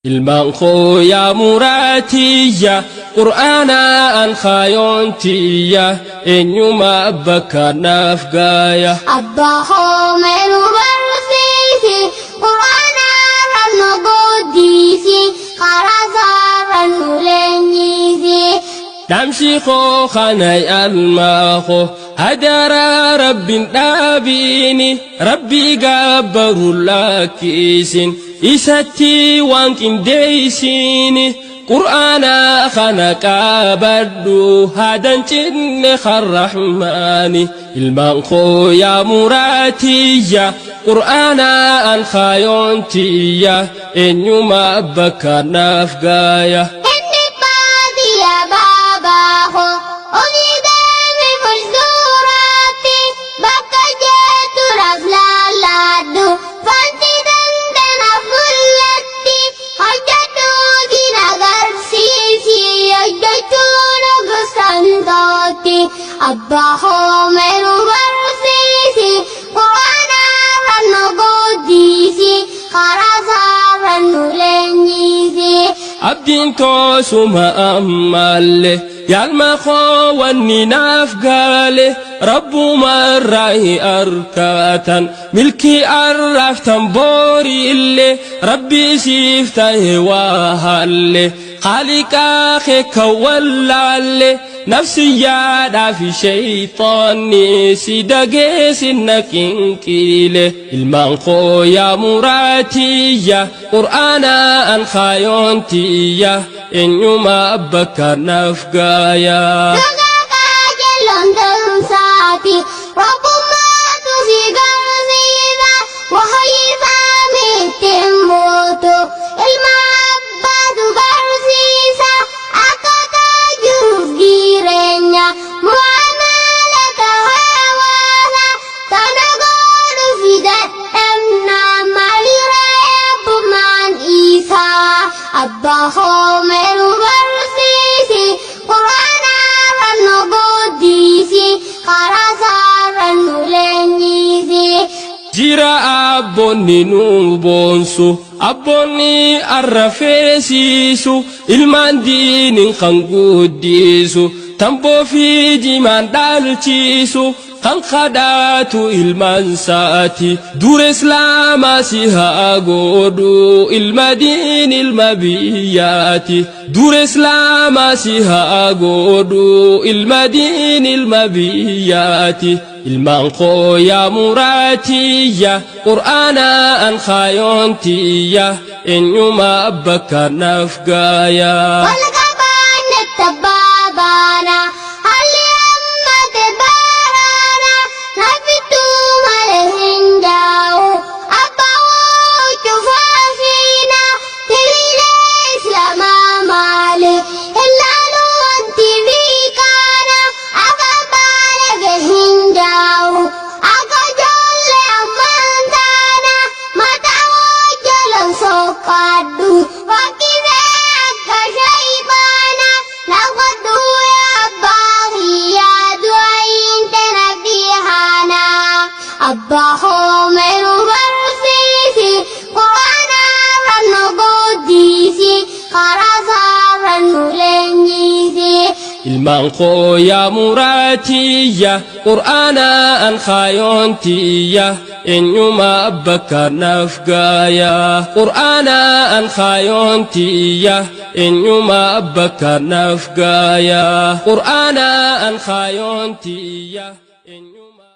المنخو يا مراتية قرآنا الخايونتية إن يوم أبك نافقايا أباهو من برسيسي قرآنا رنقوديسي خرزا رنولنيسي نمشي خو خاني الماخو هدر رب نابيني ربي قبر لكيسين إساتي وانكين ديسيني قرآنا خانك أبدو هادن جنخ الرحمن المنخو يا مراتية قرآنا الخايونتية إن يوم أبك نافقايا إني بادي يا باباهو أنيدا من مجدوراتي بكا جيت رفلا لادو فانتي دندن أفلتي حجتو جينا غرسيسي حجتو نغسندوتي أباهو من برسيسي قوانا رنقوديسي خرزا رنولنيسي abdiin toosuma ammallee yaalma khowanni naaf gaale rabbuma irraahi arkatan milkii arraftan booriillee rabbi siif ta'e waa halle khaliqaa keeka wallaalle nafsiyyaadhaa fi shayxaanni si dageessinna qinqiile ilmaan koo yaa muraatiyya qur'aana an khaayontiyya eenyuma abbakka naaf gaaya أباهو من برسيسي قرآنا رنقوديسي خرزا رنولنيسي jira abbonni nu boonsu abbonni arrafeesiisu ilmaan diinin kan guddisu tamboo fi jimaan dhaalchiisu kan khadaatu ilmaan saati dur islaama si haa godhu ilma diin ilma biyyaati dur islaama si haa godhu ilma diin ilma biyyaati ilmaan koo yaa muraatiyya qur'aana an khaayontiyya eenyuma abbakka naaf gaaya أباهو من برسيسي قوانا رنقوديسي خرزا رنولنيسي ilmaan koo yaa muraatiyya qur'aana an khaayontiyya eenyuma abbakka naaf gaaya qur'aana an khaayontiyya eenyuma abbakka naaf gaaya qur'aana an khaayontiyya eenyuma